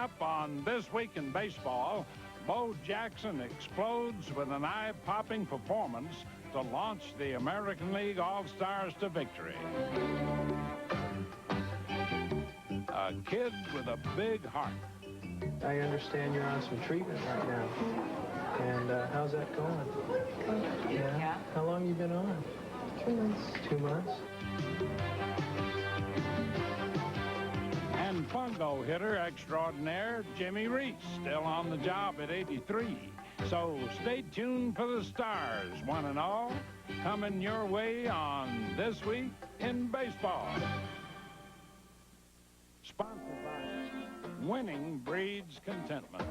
up on This Week in Baseball, Bo Jackson explodes with an eye-popping performance to launch the American League All-Stars to victory. A kid with a big heart. I understand you're on some treatment right now. And how's that going? Yeah. How long you been on? 2 months. 2 months? And fungo hitter extraordinaire Jimmy Reese, still on the job at 83. So stay tuned for the stars, one and all, coming your way on This Week in Baseball. Sponsored by Winning Breeds Contentment.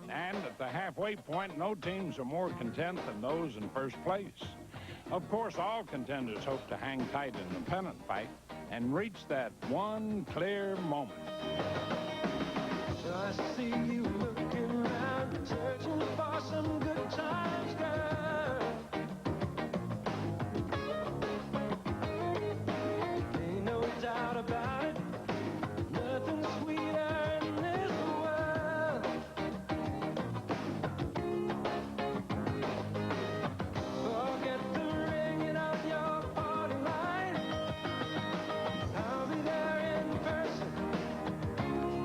And at the halfway point, no teams are more content than those in first place. Of course, all contenders hope to hang tight in the pennant fight and reach that one clear moment. So I see you looking around, searching for some good times, girl. Ain't no doubt about it, nothing sweeter in this world. Forget the ringing of your party line. I'll be there in person,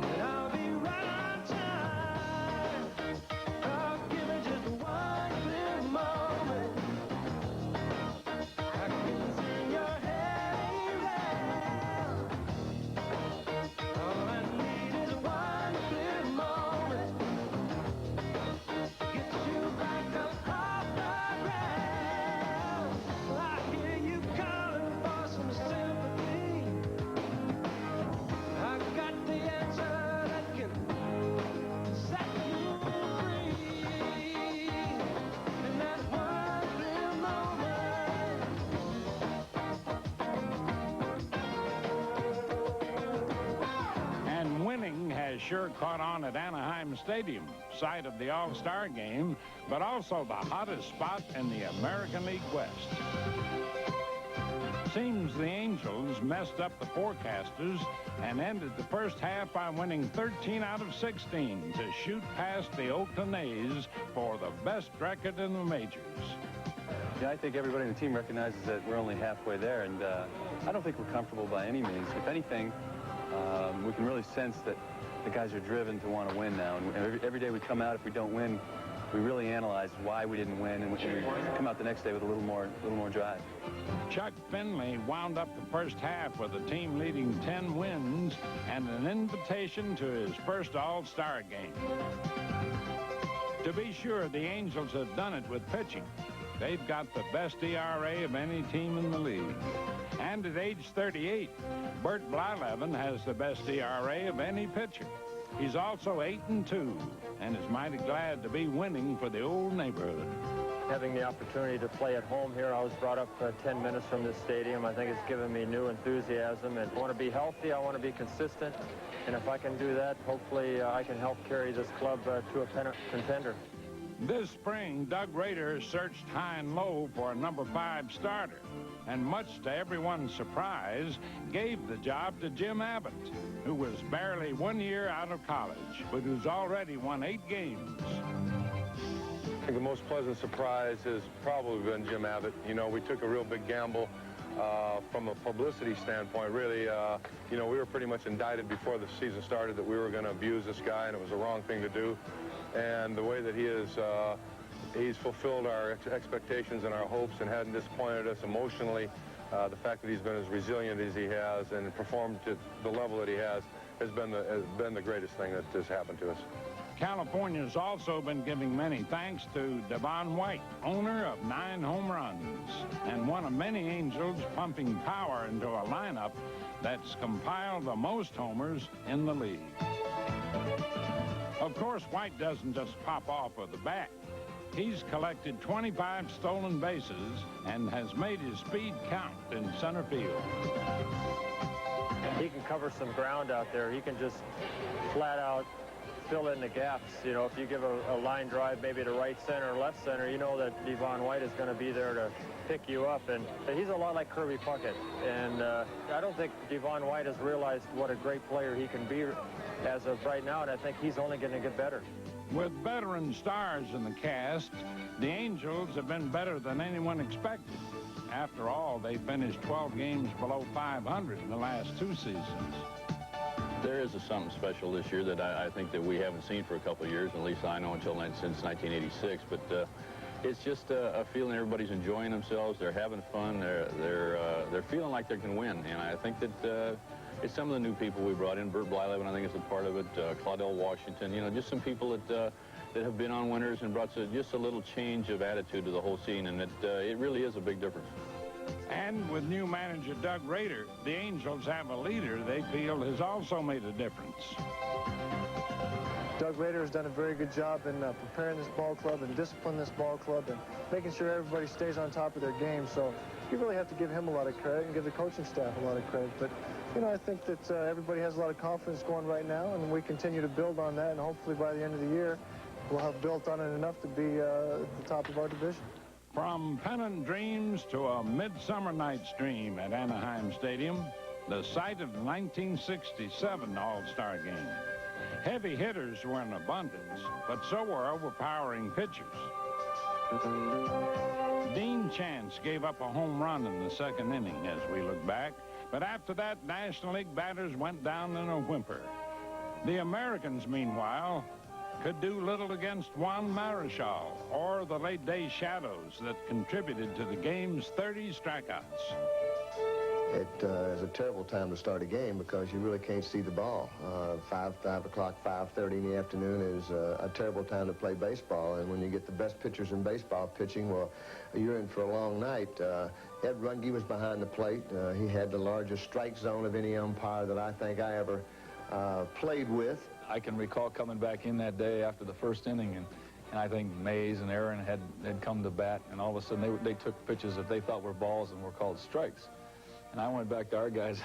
and I'll be right on time. Oh, give me just one clear moment. I can see your head around. All I need is one clear moment. Get you back up off the ground. I hear you calling for some sympathy. I got the answer that can set you free. And that one clear moment. And winning has sure caught on at Anaheim Stadium, site of the All-Star game, but also the hottest spot in the American League West. Seems the Angels messed up the forecasters and ended the first half by winning 13 out of 16 to shoot past the Oakland A's for the best record in the majors. Yeah, I think everybody in the team recognizes that we're only halfway there, and I don't think we're comfortable by any means. If anything, we can really sense that the guys are driven to want to win now. And every day we come out, if we don't win, we really analyze why we didn't win, and we come out the next day with a little more drive. Chuck Finley wound up the first half with the team leading 10 wins and an invitation to his first All-Star game. To be sure, the Angels have done it with pitching. They've got the best ERA of any team in the league. And at age 38, Bert Blyleven has the best ERA of any pitcher. He's also 8-2 and is mighty glad to be winning for the old neighborhood. Having the opportunity to play at home here, I was brought up 10 minutes from this stadium. I think it's given me new enthusiasm, and I want to be healthy, I want to be consistent, and if I can do that, hopefully I can help carry this club to a pennant contender. This spring, Doug Rader searched high and low for a number 5 starter, and much to everyone's surprise, gave the job to Jim Abbott, who was barely 1 year out of college, but who's already won 8 games. I think the most pleasant surprise has probably been Jim Abbott. You know, we took a real big gamble from a publicity standpoint. Really, you know, we were pretty much indicted before the season started that we were going to abuse this guy, and it was the wrong thing to do. And the way that he is, he's fulfilled our expectations and our hopes and hadn't disappointed us emotionally. The fact that he's been as resilient as he has and performed to the level that he has been the greatest thing that has happened to us. California's also been giving many thanks to Devon White, owner of 9 home runs, and one of many Angels pumping power into a lineup that's compiled the most homers in the league. Of course, White doesn't just pop off with the bat. He's collected 25 stolen bases and has made his speed count in center field. He can cover some ground out there. He can just flat out fill in the gaps. You know, if you give a line drive maybe to right center or left center, you know that Devon White is going to be there to pick you up. And he's a lot like Kirby Puckett. And I don't think Devon White has realized what a great player he can be as of right now, and I think he's only going to get better. With veteran stars in the cast, the Angels have been better than anyone expected. After all, they finished 12 games below 500 in the last 2 seasons. There is something special this year that I think that we haven't seen for a couple of years, at least I know since 1986. But it's just a feeling everybody's enjoying themselves. They're having fun. They're feeling like they can win. And I think that it's some of the new people we brought in. Bert Blyleven, I think, is a part of it. Claudell Washington, you know, just some people that have been on winners and brought just a little change of attitude to the whole scene. And it really is a big difference. And with new manager Doug Rader, the Angels have a leader they feel has also made a difference. Doug Rader has done a very good job in preparing this ball club and disciplining this ball club and making sure everybody stays on top of their game. So you really have to give him a lot of credit and give the coaching staff a lot of credit. But, you know, I think that everybody has a lot of confidence going right now, and we continue to build on that. And hopefully by the end of the year, we'll have built on it enough to be the top of our division. From pennant dreams to a midsummer night's dream at Anaheim Stadium, the site of the 1967 All-Star Game. Heavy hitters were in abundance, but so were overpowering pitchers. Dean Chance gave up a home run in the second inning as we look back, but after that, National League batters went down in a whimper. The Americans, meanwhile, could do little against Juan Marichal or the late-day shadows that contributed to the game's 30 strikeouts. It is a terrible time to start a game because you really can't see the ball. 5 o'clock, 5:30 in the afternoon is a terrible time to play baseball. And when you get the best pitchers in baseball pitching, well, you're in for a long night. Ed Runge was behind the plate. He had the largest strike zone of any umpire that I think I ever played with. I can recall coming back in that day after the first inning, and I think Mays and Aaron had come to bat, and all of a sudden they took pitches that they thought were balls and were called strikes. And I went back to our guys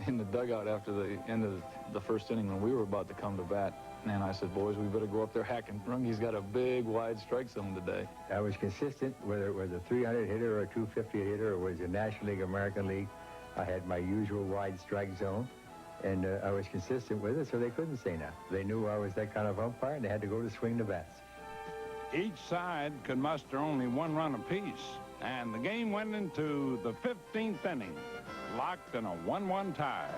in the dugout after the end of the first inning when we were about to come to bat, and I said, boys, we better go up there hacking. Runge's got a big, wide strike zone today. I was consistent, whether it was a 300 hitter or a 250 hitter or was a National League, American League. I had my usual wide strike zone. And I was consistent with it, so they couldn't say no. They knew I was that kind of umpire, and they had to go to swing the bats. Each side could muster only 1 run apiece, and the game went into the 15th inning, locked in a 1-1 tie.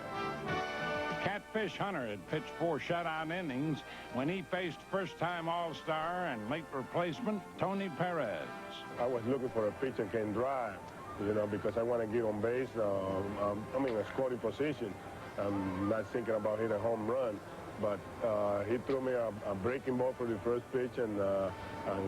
Catfish Hunter had pitched 4 shutout innings when he faced first-time All-Star and late replacement Tony Perez. I was looking for a pitcher who can drive, you know, because I want to get on base. I'm in a scoring position. I'm not thinking about hitting a home run, but he threw me a breaking ball for the first pitch and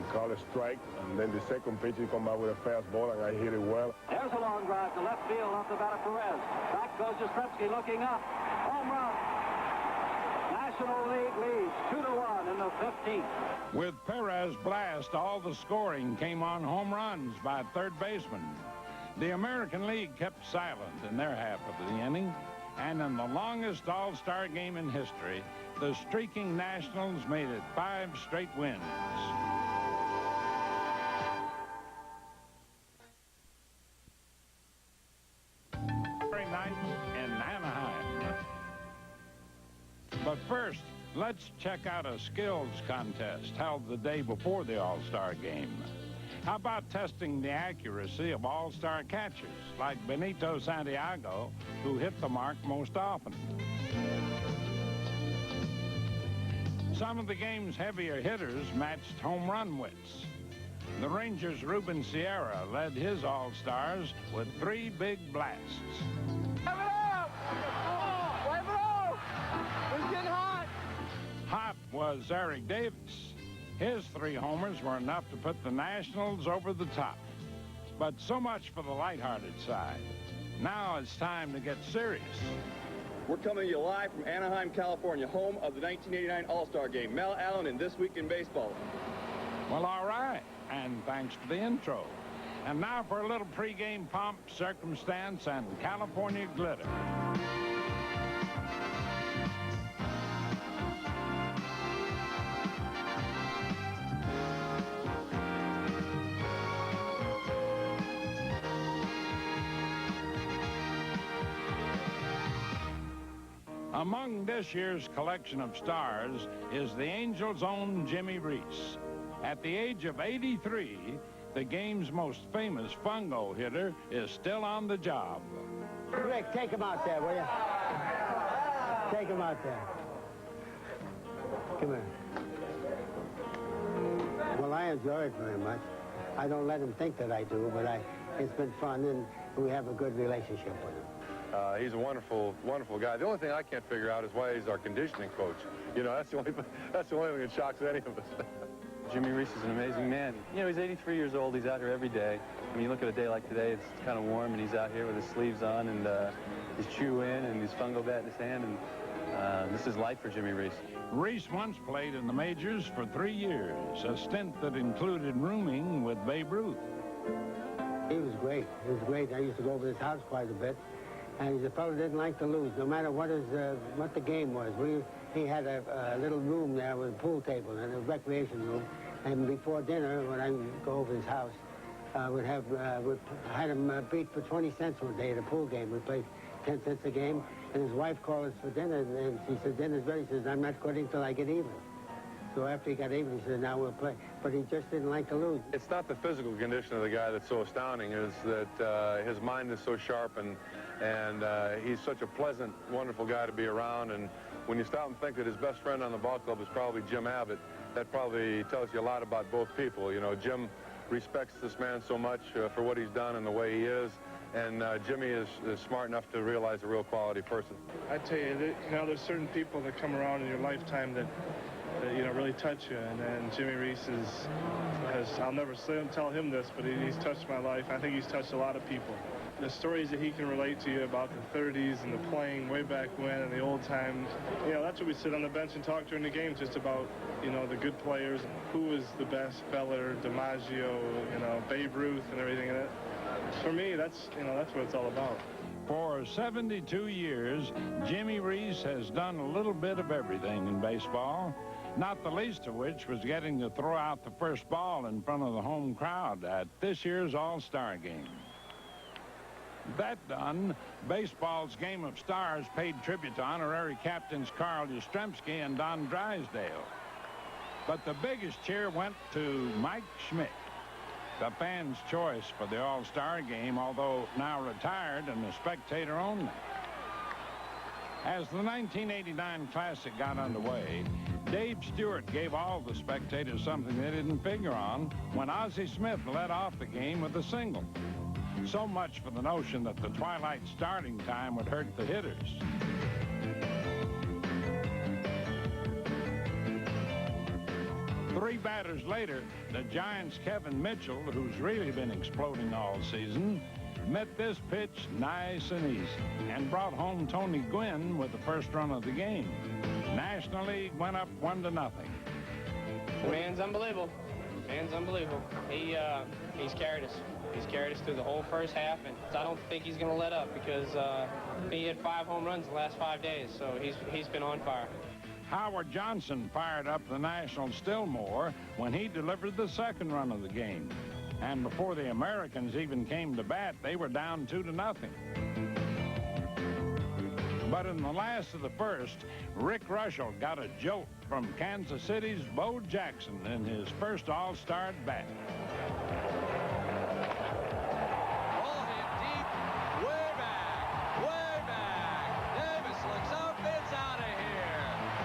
called a strike. And then the second pitch, he come out with a fastball, and I hit it well. There's a long drive to left field off the bat of Perez. Back goes Yastrzemski looking up. Home run. National League leads 2-1 in the 15th. With Perez blast, all the scoring came on home runs by third baseman. The American League kept silent in their half of the inning. And in the longest All-Star game in history, the streaking Nationals made it 5 straight wins. Every night in Anaheim. But first, let's check out a skills contest held the day before the All-Star game. How about testing the accuracy of all-star catchers like Benito Santiago, who hit the mark most often? Some of the game's heavier hitters matched home run wits. The Rangers' Ruben Sierra led his all-stars with 3 big blasts. Wipe it off! Wipe it off! It's getting hot! Hot was Eric Davis. His 3 homers were enough to put the Nationals over the top. But so much for the lighthearted side. Now it's time to get serious. We're coming to you live from Anaheim, California, home of the 1989 All-Star Game. Mel Allen in This Week in Baseball. Well, all right, and thanks to the intro. And now for a little pregame pomp, circumstance, and California glitter. Among this year's collection of stars is the Angels' own Jimmy Reese. At the age of 83, the game's most famous fungo hitter is still on the job. Rick, take him out there, will you? Take him out there. Come here. Well, I enjoy it very much. I don't let him think that I do, but it's been fun, and we have a good relationship with him. He's a wonderful, wonderful guy. The only thing I can't figure out is why he's our conditioning coach. You know, that's the only thing that shocks any of us. Jimmy Reese is an amazing man. You know, he's 83 years old. He's out here every day. I mean, you look at a day like today, it's kind of warm, and he's out here with his sleeves on and his chew in and his fungo bat in his hand, and this is life for Jimmy Reese. Reese once played in the majors for 3 years, a stint that included rooming with Babe Ruth. He was great. He was great. I used to go over to his house quite a bit. And he's a fellow that didn't like to lose, no matter what the game was. He had a little room there with a pool table and a recreation room. And before dinner, when I would go over to his house, we'd had him beat for 20 cents one day at a pool game. We played 10 cents a game. And his wife called us for dinner, and she said, dinner's ready. He says, I'm not quitting till I get even. So after he got even, he said, now we'll play. But he just didn't like to lose. It's not the physical condition of the guy that's so astounding, is that his mind is so sharp, and he's such a pleasant, wonderful guy to be around. And when you stop and think that his best friend on the ball club is probably Jim Abbott, that probably tells you a lot about both people. You know, Jim respects this man so much for what he's done and the way he is. And Jimmy is smart enough to realize a real quality person. I tell you, you know, there's certain people that come around in your lifetime that you know, really touch you. And Jimmy Reese I'll never tell him this, but he's touched my life. I think he's touched a lot of people. The stories that he can relate to you about the 30s and the playing way back when and the old times, you know, that's what we sit on the bench and talk during the game, just about, you know, the good players, who was the best, Feller, DiMaggio, you know, Babe Ruth and everything in it. For me, that's what it's all about. For 72 years, Jimmy Reese has done a little bit of everything in baseball, not the least of which was getting to throw out the first ball in front of the home crowd at this year's All-Star game. That done, baseball's Game of Stars paid tribute to honorary captains Carl Yastrzemski and Don Drysdale. But the biggest cheer went to Mike Schmidt, the fans' choice for the All-Star game, although now retired and a spectator only. As the 1989 Classic got underway, Dave Stewart gave all the spectators something they didn't figure on when Ozzie Smith led off the game with a single. So much for the notion that the twilight starting time would hurt the hitters. Three batters later, the Giants' Kevin Mitchell, who's really been exploding all season, met this pitch nice and easy and brought home Tony Gwynn with the first run of the game. National League went up 1-0. The man's unbelievable. Man's unbelievable. He's carried us. He's carried us through the whole first half, and I don't think he's going to let up because he had 5 home runs the last 5 days, so he's been on fire. Howard Johnson fired up the Nationals still more when he delivered the second run of the game. And before the Americans even came to bat, they were down 2-0. But in the last of the first, Rick Russell got a jolt from Kansas City's Bo Jackson in his first All-Star at bat. Ball hit deep, way back, way back. Davis looks up, it's out of here.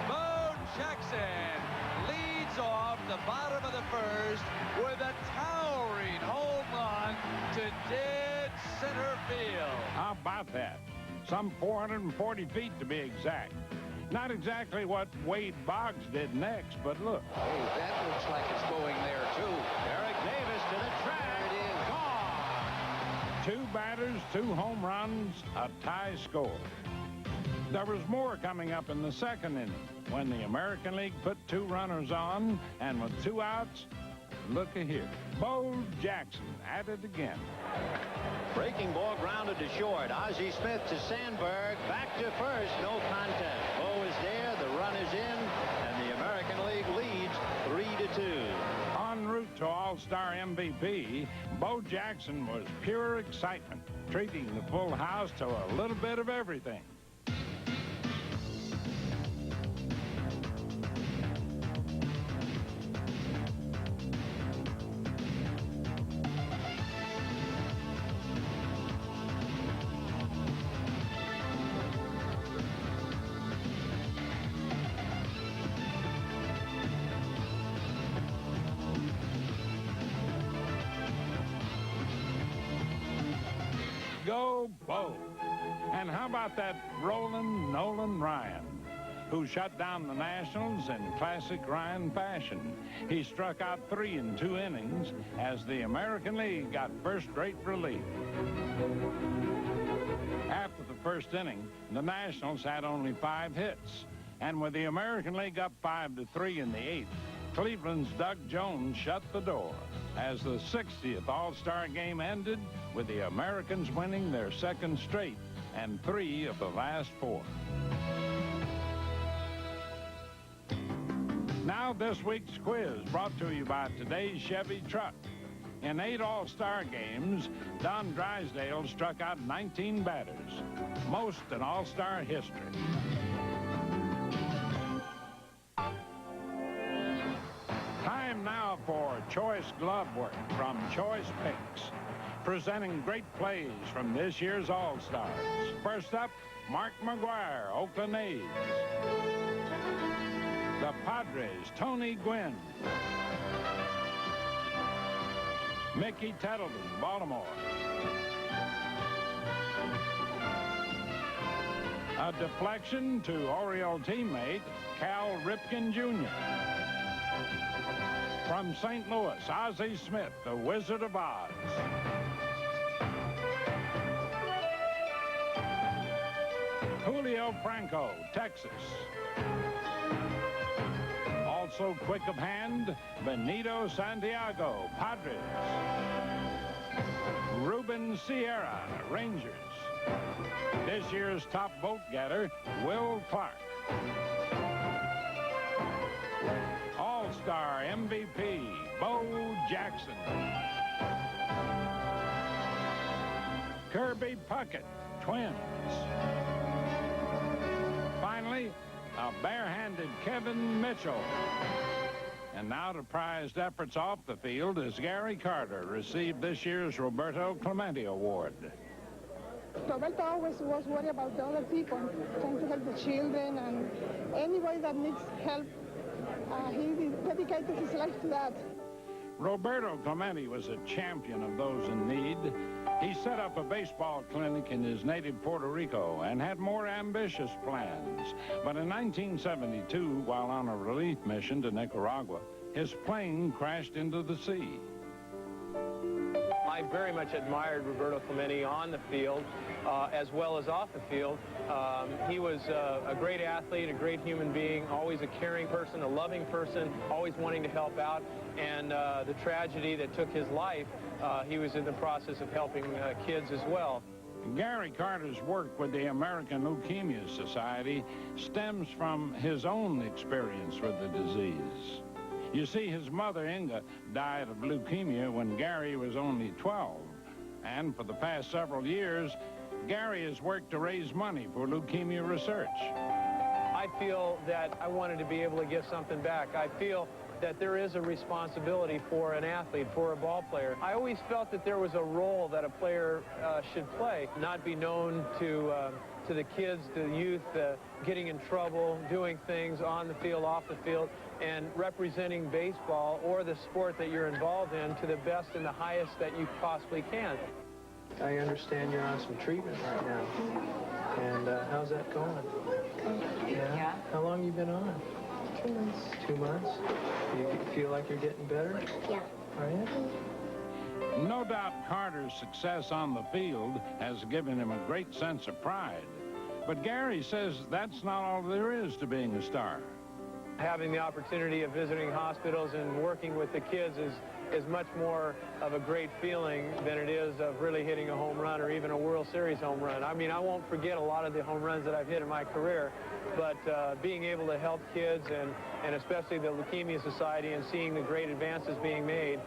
Bo Jackson leads off the bottom of the first with a towering home run to dead center field. How about that? Some 440 feet to be exact. Not exactly what Wade Boggs did next, but look. Oh, that looks like it's going there, too. Eric Davis to the track. There it is. Gone. 2 batters, 2 home runs, a tie score. There was more coming up in the second inning when the American League put 2 runners on, and with 2 outs, look at here. Bo Jackson at it again. Breaking ball grounded to short. Ozzie Smith to Sandberg. Back to first. No contest. Bo is there. The run is in. And the American League leads 3-2. En route to All-Star MVP, Bo Jackson was pure excitement, treating the full house to a little bit of everything. How about that Roland Nolan Ryan, who shut down the Nationals in classic Ryan fashion? He struck out 3 in 2 innings as the American League got first-rate relief. After the first inning, the Nationals had only 5 hits. And with the American League up 5-3 in the 8th, Cleveland's Doug Jones shut the door as the 60th All-Star game ended with the Americans winning their second straight and 3 of the last 4. Now this week's quiz brought to you by today's Chevy truck. In 8 All-Star games, Don Drysdale struck out 19 batters, most in All-Star history. Time now for Choice Glove Work from Choice Picks, presenting great plays from this year's All-Stars. First up, Mark McGwire, Oakland A's. The Padres, Tony Gwynn. Mickey Tettleton, Baltimore. A deflection to Oriole teammate Cal Ripken Jr. From St. Louis, Ozzie Smith, the Wizard of Oz. Julio Franco, Texas. Also quick of hand, Benito Santiago, Padres. Ruben Sierra, Rangers. This year's top vote getter, Will Clark. All-Star MVP, Bo Jackson. Kirby Puckett, Twins. Finally, a barehanded Kevin Mitchell. And now to prized efforts off the field as Gary Carter received this year's Roberto Clemente Award. Roberto always was worried about the other people, trying to help the children and anybody that needs help. He dedicated his life to that. Roberto Clemente was a champion of those in need. He set up a baseball clinic in his native Puerto Rico and had more ambitious plans. But in 1972, while on a relief mission to Nicaragua, his plane crashed into the sea. I very much admired Roberto Clemente on the field as well as off the field. He was a great athlete, a great human being, always a caring person, a loving person, always wanting to help out. And the tragedy that took his life, he was in the process of helping kids as well. Gary Carter's work with the American Leukemia Society stems from his own experience with the disease. You see, his mother, Inga, died of leukemia when Gary was only 12. And for the past several years, Gary has worked to raise money for leukemia research. I feel that I wanted to be able to give something back. I feel that there is a responsibility for an athlete, for a ball player. I always felt that there was a role that a player should play, not be known to the kids, to the youth, getting in trouble, doing things on the field, off the field, and representing baseball or the sport that you're involved in to the best and the highest that you possibly can. I understand you're on some treatment right now. And how's that going? Yeah. How long have you been on? 2 months. 2 months? You feel like you're getting better? Yeah. Are you? No doubt Carter's success on the field has given him a great sense of pride. But Gary says that's not all there is to being a star. Having the opportunity of visiting hospitals and working with the kids is much more of a great feeling than it is of really hitting a home run or even a World Series home run. I mean, I won't forget a lot of the home runs that I've hit in my career, but being able to help kids and especially the Leukemia Society and seeing the great advances being made,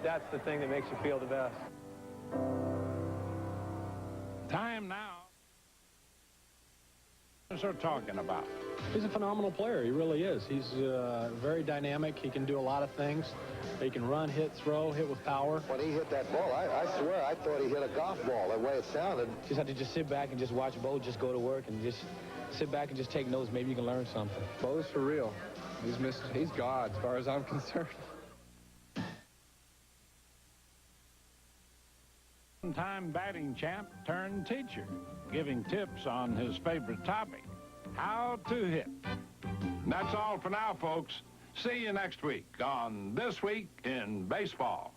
that's the thing that makes you feel the best. Time now are talking about. He's a phenomenal player. He really is. He's very dynamic. He can do a lot of things. He can run, hit, throw, hit with power. When he hit that ball, I swear I thought he hit a golf ball, the way it sounded. Just have to just sit back and just watch Bo just go to work and just sit back and just take notes. Maybe you can learn something. Bo's for real. He's God as far as I'm concerned. Time batting champ turned teacher, giving tips on his favorite topic, how to hit. And that's all for now, folks. See you next week on This Week in Baseball.